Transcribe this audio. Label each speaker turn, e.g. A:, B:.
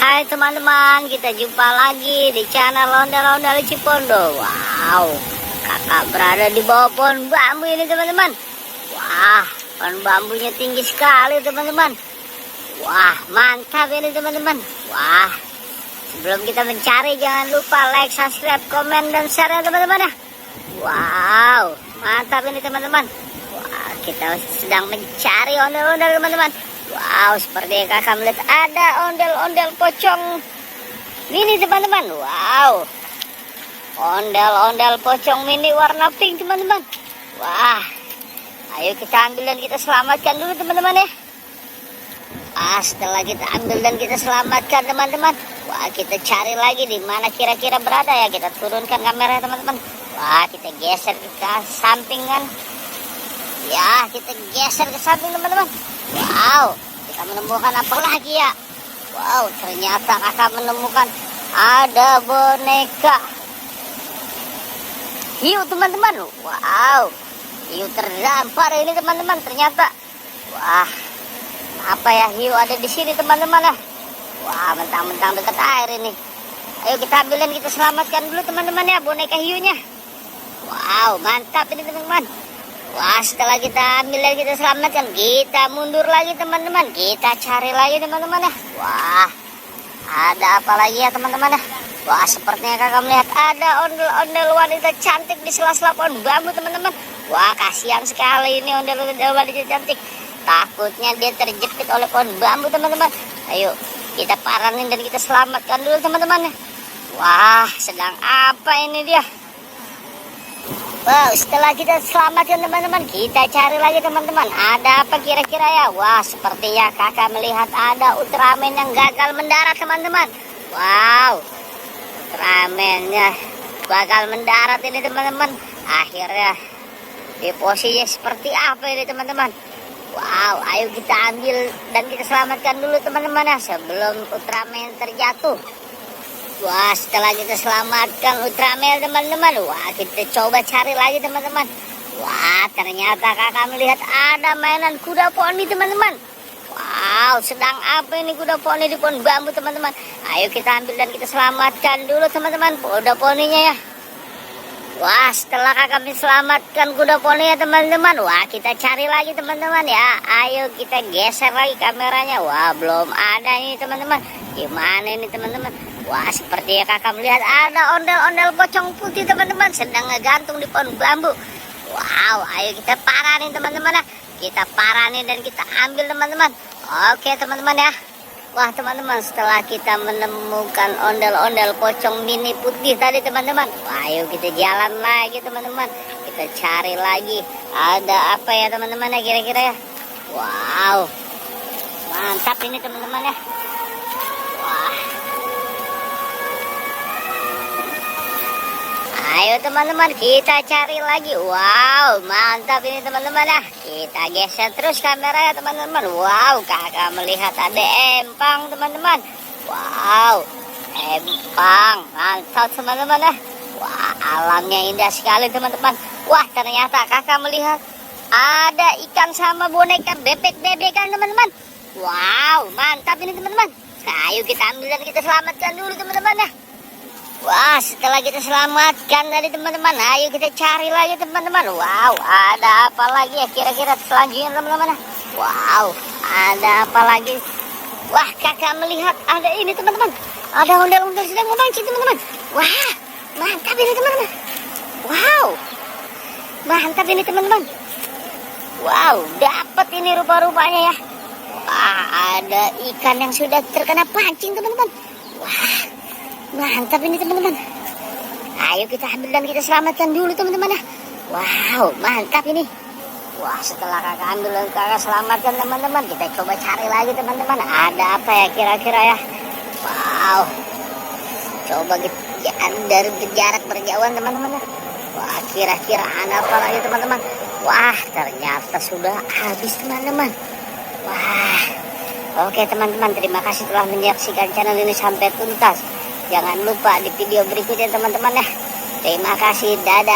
A: Hai teman-teman, kita jumpa lagi di channel Ondel-Ondel Cipondo. Wow, kakak berada di bawah pohon bambu ini teman-teman. Wah, pohon bambunya tinggi sekali teman-teman. Wah, mantap ini teman-teman. Wah, sebelum kita mencari jangan lupa like, subscribe, komen, dan share ya teman-teman ya. Wow, mantap ini teman-teman. Wah, kita sedang mencari ondel-ondel teman-teman. Wow, seperti yang kakak melihat ada ondel-ondel pocong mini teman-teman. Wow, ondel-ondel pocong mini warna pink teman-teman. Wah, ayo kita ambil dan kita selamatkan dulu teman-teman ya. Setelah kita ambil dan kita selamatkan teman-teman, wah kita cari lagi di mana kira-kira berada ya. Kita turunkan kamera teman-teman. Wah, kita geser ke samping kan. Ya, kita geser ke samping teman-teman. Wow, kita menemukan apa lagi ya? Wow, ternyata kakak menemukan ada boneka hiu teman-teman. Wow, hiu terdampar ini teman-teman ternyata. Wah, apa ya hiu ada di sini teman-teman ya? Wah, mentang-mentang dekat air ini. Ayo kita ambil dan kita selamatkan dulu teman-teman ya boneka hiunya. Wow, mantap ini teman-teman. Wah, setelah kita ambil dan kita selamatkan, kita mundur lagi teman-teman. Kita cari lagi teman-teman ya. Wah, ada apa lagi ya teman-teman ya? Wah, sepertinya kakak melihat ada ondel-ondel wanita cantik di sela-sela pohon bambu teman-teman. Wah, kasihan sekali ini ondel-ondel wanita cantik. Takutnya dia terjepit oleh pohon bambu teman-teman. Ayo, kita paranin dan kita selamatkan dulu teman-teman ya. Wah, sedang apa ini dia? Wow, setelah kita selamatkan teman-teman, kita cari lagi teman-teman. Ada apa kira-kira ya? Wah, sepertinya kakak melihat ada Ultraman yang gagal mendarat teman-teman. Wow, Ultramannya gagal mendarat ini teman-teman. Akhirnya di posisinya seperti apa ini teman-teman? Wow, ayo kita ambil dan kita selamatkan dulu teman-teman ya, sebelum Ultraman terjatuh. Wah, setelah kita selamatkan Ultraman teman-teman, wah kita coba cari lagi teman-teman. Wah, ternyata kakak melihat ada mainan kuda poni teman-teman. Wow, sedang apa ini kuda poni di pohon bambu teman-teman. Ayo kita ambil dan kita selamatkan dulu teman-teman kuda poninya ya. Wah, setelah kakak selamatkan kuda poni ya teman-teman, wah kita cari lagi teman-teman ya. Ayo kita geser lagi kameranya. Wah, belum ada ini teman-teman. Gimana ini teman-teman? Wah, seperti ya kakak melihat ada ondel-ondel pocong putih teman-teman sedang ngegantung di pohon bambu. Wow, ayo kita paranin teman-teman ya. Kita paranin dan kita ambil teman-teman. Oke teman-teman ya. Wah teman-teman, setelah kita menemukan ondel-ondel pocong mini putih tadi teman-teman, wah, ayo kita jalan lagi teman-teman. Kita cari lagi ada apa ya teman-teman ya kira-kira ya. Wow, mantap ini teman-teman ya. Wah, ayo teman-teman kita cari lagi. Wow, mantap ini teman-teman ya. Kita geser terus kamera ya teman-teman. Wow, kakak melihat ada empang teman-teman. Wow, empang mantap teman-teman ya. Wah, alamnya indah sekali teman-teman. Wah, ternyata kakak melihat ada ikan sama boneka bebek-bebekan teman-teman. Wow, mantap ini teman-teman. Ayo kita ambil dan kita selamatkan dulu teman-teman ya. Wah, setelah kita selamatkan tadi teman-teman, ayo kita cari lagi teman-teman. Wow, ada apa lagi ya kira-kira selanjutnya teman-teman? Wow, ada apa lagi? Wah, kakak melihat ada ini teman-teman. Ada ondel-ondel sedang memancing teman-teman. Wah, mantap ini teman-teman. Wow, mantap ini teman-teman. Wow, dapat ini rupa-rupanya ya. Wah, ada ikan yang sudah terkena pancing teman-teman. Wah, mantap ini teman-teman. Ayo kita ambil dan kita selamatkan dulu teman-teman ya. Wow, mantap ini. Wah, setelah kakak ambil dan kakak selamatkan teman-teman, kita coba cari lagi teman-teman. Ada apa ya kira-kira ya? Wow, coba kita dari jarak berjauhan teman-teman ya. Wah, kira-kira ada apa lagi teman-teman? Wah, ternyata sudah habis teman-teman. Wah, oke teman-teman, terima kasih telah menyaksikan channel ini sampai tuntas. Jangan lupa di video berikutnya teman-teman ya. Terima kasih, dadah.